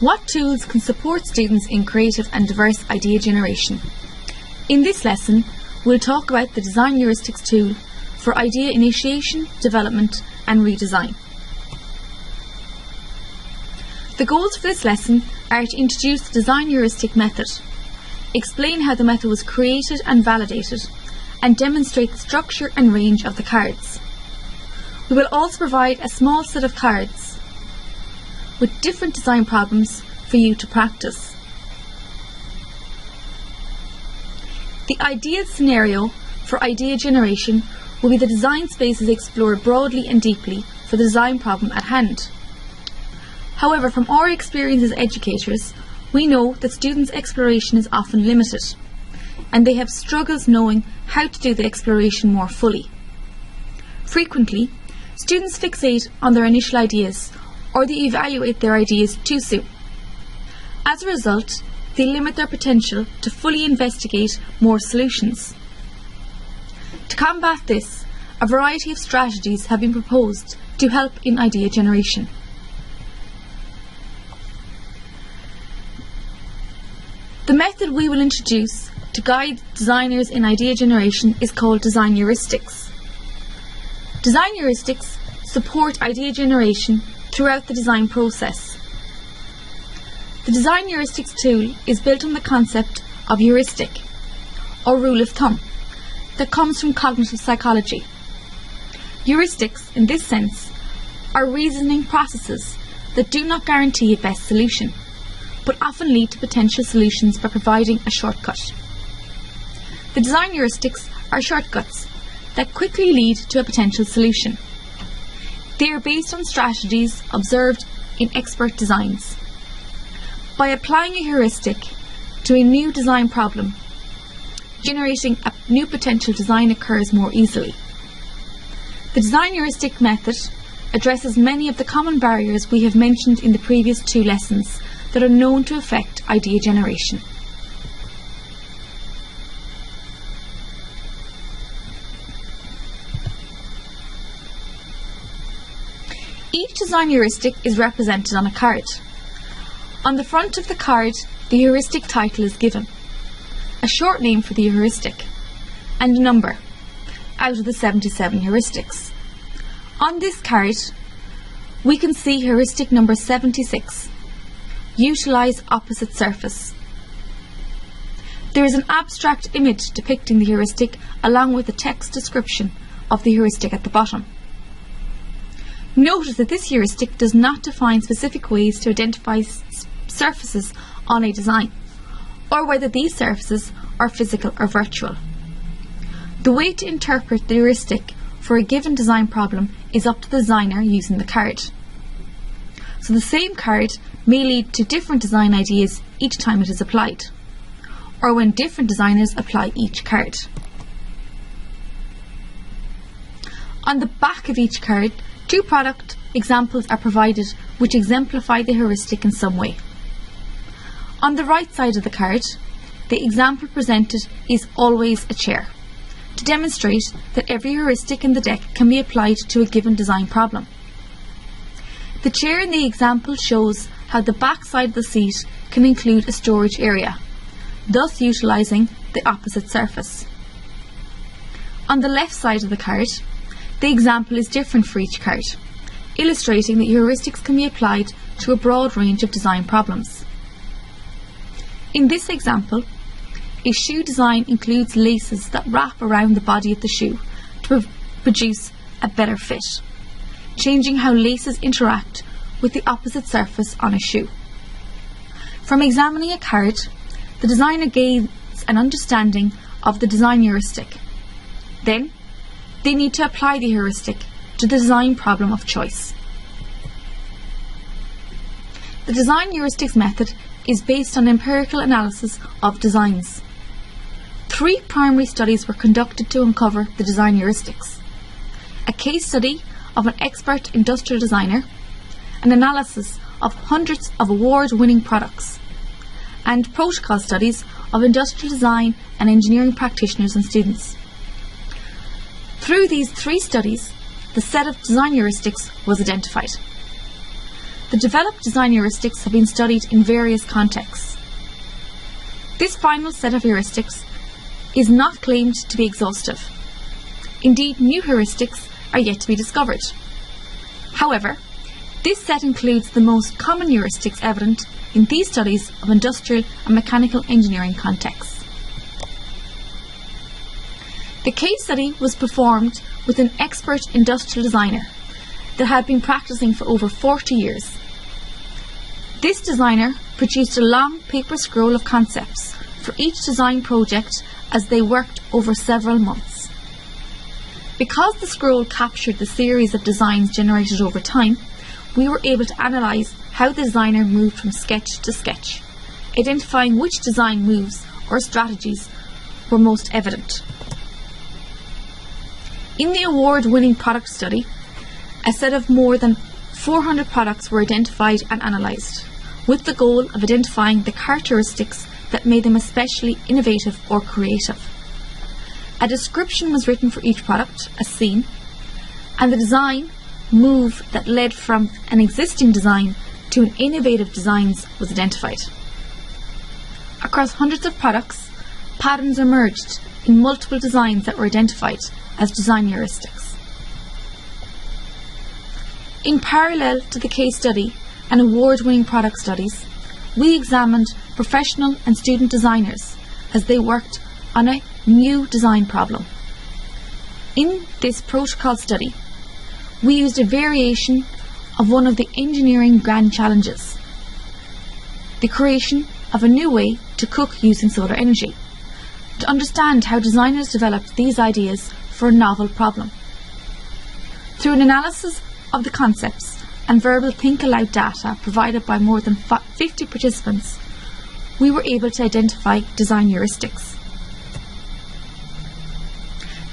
What tools can support students in creative and diverse idea generation? In this lesson, we'll talk about the Design Heuristics tool for idea initiation, development and redesign. The goals for this lesson are to introduce the Design Heuristic method, explain how the method was created and validated, and demonstrate the structure and range of the cards. We will also provide a small set of cards with different design problems for you to practice. The ideal scenario for idea generation will be the design spaces explored broadly and deeply for the design problem at hand. However, from our experience as educators, we know that students' exploration is often limited, and they have struggles knowing how to do the exploration more fully. Frequently, students fixate on their initial ideas, or they evaluate their ideas too soon. As a result, they limit their potential to fully investigate more solutions. To combat this, a variety of strategies have been proposed to help in idea generation. The method we will introduce to guide designers in idea generation is called Design Heuristics. Design Heuristics support idea generation throughout the design process. The Design Heuristics tool is built on the concept of heuristic, or rule of thumb, that comes from cognitive psychology. Heuristics, in this sense, are reasoning processes that do not guarantee a best solution, but often lead to potential solutions by providing a shortcut. The design heuristics are shortcuts that quickly lead to a potential solution. They are based on strategies observed in expert designs. By applying a heuristic to a new design problem, generating a new potential design occurs more easily. The design heuristic method addresses many of the common barriers we have mentioned in the previous two lessons that are known to affect idea generation. Each design heuristic is represented on a card. On the front of the card, the heuristic title is given, a short name for the heuristic, and a number out of the 77 heuristics. On this card, we can see heuristic number 76, utilize opposite surface. There is an abstract image depicting the heuristic along with a text description of the heuristic at the bottom. Notice that this heuristic does not define specific ways to identify surfaces on a design, or whether these surfaces are physical or virtual. The way to interpret the heuristic for a given design problem is up to the designer using the card. So the same card may lead to different design ideas each time it is applied, or when different designers apply each card. On the back of each card, two product examples are provided which exemplify the heuristic in some way. On the right side of the card, the example presented is always a chair, to demonstrate that every heuristic in the deck can be applied to a given design problem. The chair in the example shows how the back side of the seat can include a storage area, thus utilising the opposite surface. On the left side of the card, the example is different for each card, illustrating that heuristics can be applied to a broad range of design problems. In this example, a shoe design includes laces that wrap around the body of the shoe to produce a better fit, changing how laces interact with the opposite surface on a shoe. From examining a card, the designer gains an understanding of the design heuristic. Then, they need to apply the heuristic to the design problem of choice. The design heuristics method is based on empirical analysis of designs. 3 primary studies were conducted to uncover the design heuristics: a case study of an expert industrial designer, an analysis of hundreds of award-winning products, and protocol studies of industrial design and engineering practitioners and students. Through these 3 studies, the set of design heuristics was identified. the developed design heuristics have been studied in various contexts. This final set of heuristics is not claimed to be exhaustive. Indeed, new heuristics are yet to be discovered. However, this set includes the most common heuristics evident in these studies of industrial and mechanical engineering contexts. The case study was performed with an expert industrial designer that had been practicing for over 40 years. This designer produced a long paper scroll of concepts for each design project as they worked over several months. Because the scroll captured the series of designs generated over time, we were able to analyse how the designer moved from sketch to sketch, identifying which design moves or strategies were most evident. In the award-winning product study, a set of more than 400 products were identified and analysed, with the goal of identifying the characteristics that made them especially innovative or creative. A description was written for each product, as seen, and the design move that led from an existing design to an innovative design was identified. Across hundreds of products, patterns emerged in multiple designs that were identified as design heuristics. In parallel to the case study and award-winning product studies, we examined professional and student designers as they worked on a new design problem. In this protocol study, we used a variation of one of the engineering grand challenges, the creation of a new way to cook using solar energy, to understand how designers developed these ideas for a novel problem. Through an analysis of the concepts and verbal think aloud data provided by more than 50 participants, we were able to identify design heuristics.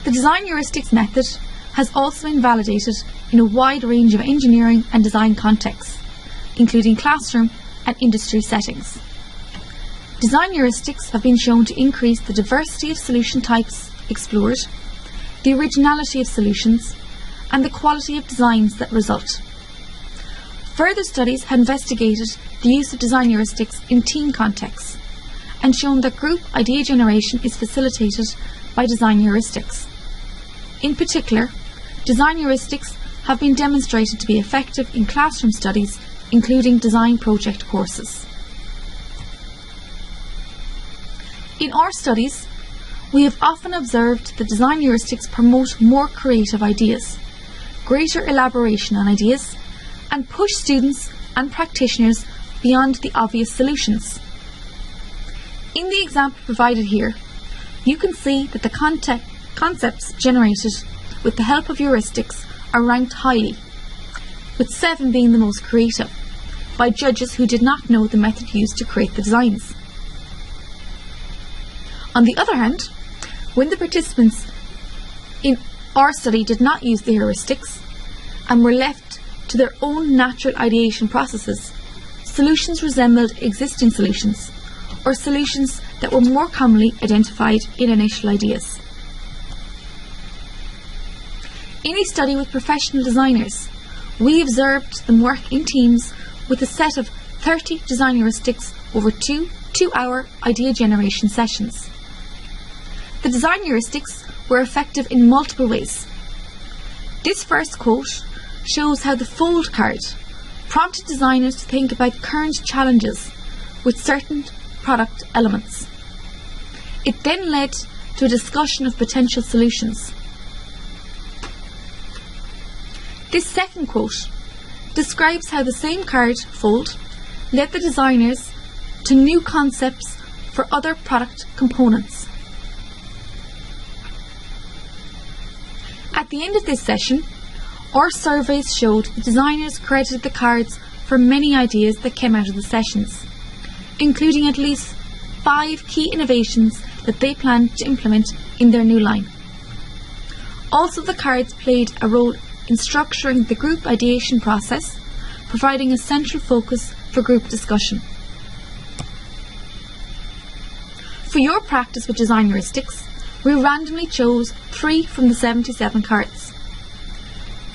The design heuristics method has also been validated in a wide range of engineering and design contexts, including classroom and industry settings. Design heuristics have been shown to increase the diversity of solution types explored, the originality of solutions, and the quality of designs that result. Further studies have investigated the use of design heuristics in team contexts and shown that group idea generation is facilitated by design heuristics. In particular, design heuristics have been demonstrated to be effective in classroom studies, including design project courses. In our studies, we have often observed that design heuristics promote more creative ideas, greater elaboration on ideas, and push students and practitioners beyond the obvious solutions. In the example provided here, you can see that the concepts generated with the help of heuristics are ranked highly, with 7 being the most creative, by judges who did not know the method used to create the designs. On the other hand, when the participants in our study did not use the heuristics and were left to their own natural ideation processes, solutions resembled existing solutions, or solutions that were more commonly identified in initial ideas. In a study with professional designers, we observed them work in teams with a set of 30 design heuristics over two-hour idea generation sessions. The design heuristics were effective in multiple ways. This first quote shows how the fold card prompted designers to think about current challenges with certain product elements. It then led to a discussion of potential solutions. This second quote describes how the same card fold led the designers to new concepts for other product components. At the end of this session, our surveys showed the designers credited the cards for many ideas that came out of the sessions, including at least 5 key innovations that they planned to implement in their new line. Also, the cards played a role in structuring the group ideation process, providing a central focus for group discussion. For your practice with design heuristics, we randomly chose 3 from the 77 cards.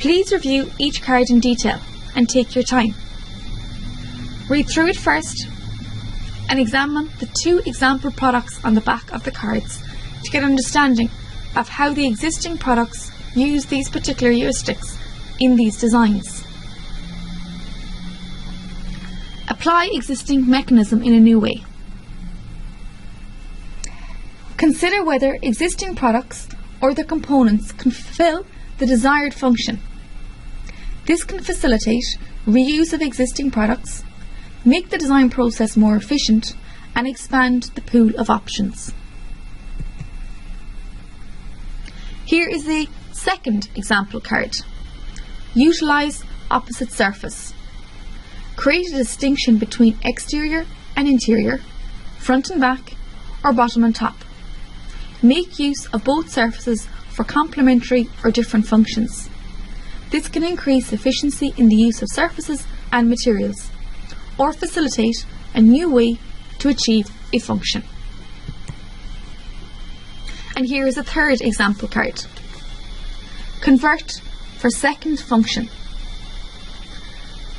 Please review each card in detail and take your time. Read through it first and examine the 2 example products on the back of the cards to get an understanding of how the existing products use these particular heuristics in these designs. Apply existing mechanism in a new way. Consider whether existing products or their components can fulfill the desired function. This can facilitate reuse of existing products, make the design process more efficient, and expand the pool of options. Here is the second example card. Utilize opposite surface. Create a distinction between exterior and interior, front and back, or bottom and top. Make use of both surfaces for complementary or different functions. This can increase efficiency in the use of surfaces and materials, or facilitate a new way to achieve a function. And here is a third example card. Convert for second function.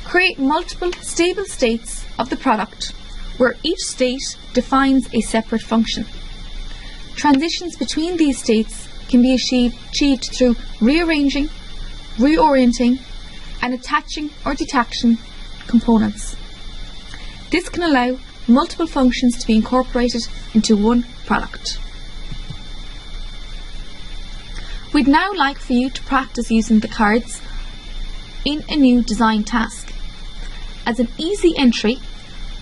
Create multiple stable states of the product where each state defines a separate function. Transitions between these states can be achieved through rearranging, reorienting, and attaching or detaching components. This can allow multiple functions to be incorporated into one product. We'd now like for you to practice using the cards in a new design task. As an easy entry,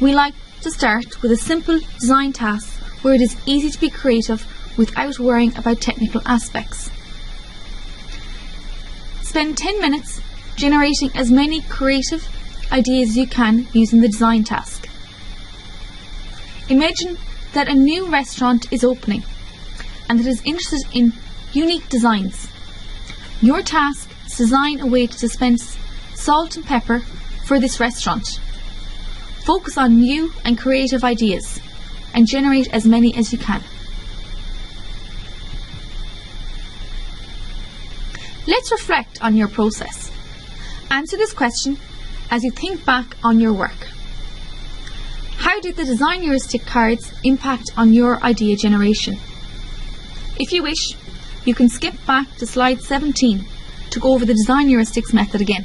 we like to start with a simple design task where it is easy to be creative without worrying about technical aspects. Spend 10 minutes generating as many creative ideas as you can using the design task. Imagine that a new restaurant is opening and that is interested in unique designs. Your task is to design a way to dispense salt and pepper for this restaurant. Focus on new and creative ideas and generate as many as you can. Let's reflect on your process. Answer this question as you think back on your work. How did the design heuristic cards impact on your idea generation? If you wish, you can skip back to slide 17 to go over the design heuristics method again.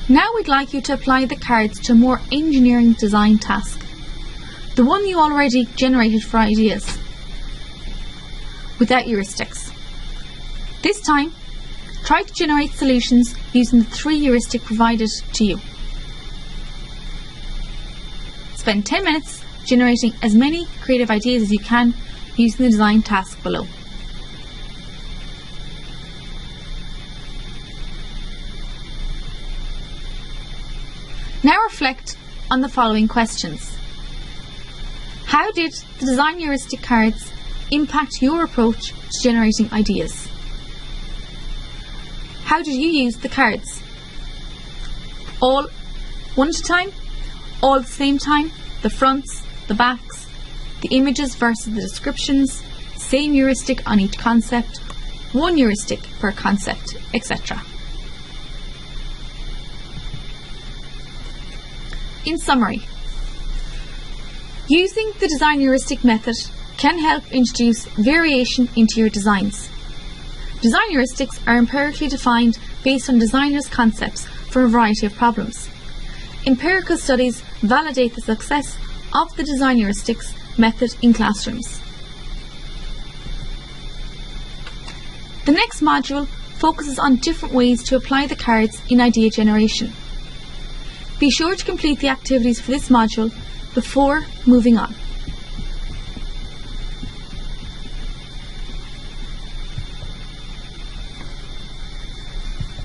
Now we'd like you to apply the cards to a more engineering design task, the one you already generated for ideas, without heuristics. This time, try to generate solutions using the 3 heuristics provided to you. Spend 10 minutes generating as many creative ideas as you can using the design task below. Now reflect on the following questions. How did the design heuristic cards impact your approach to generating ideas? How did you use the cards? All one at a time? All at the same time? The fronts, the backs, the images versus the descriptions, same heuristic on each concept, one heuristic per concept, etc. In summary, using the design heuristic method can help introduce variation into your designs. Design heuristics are empirically defined based on designers' concepts for a variety of problems. Empirical studies validate the success of the design heuristics method in classrooms. The next module focuses on different ways to apply the cards in idea generation. Be sure to complete the activities for this module before moving on.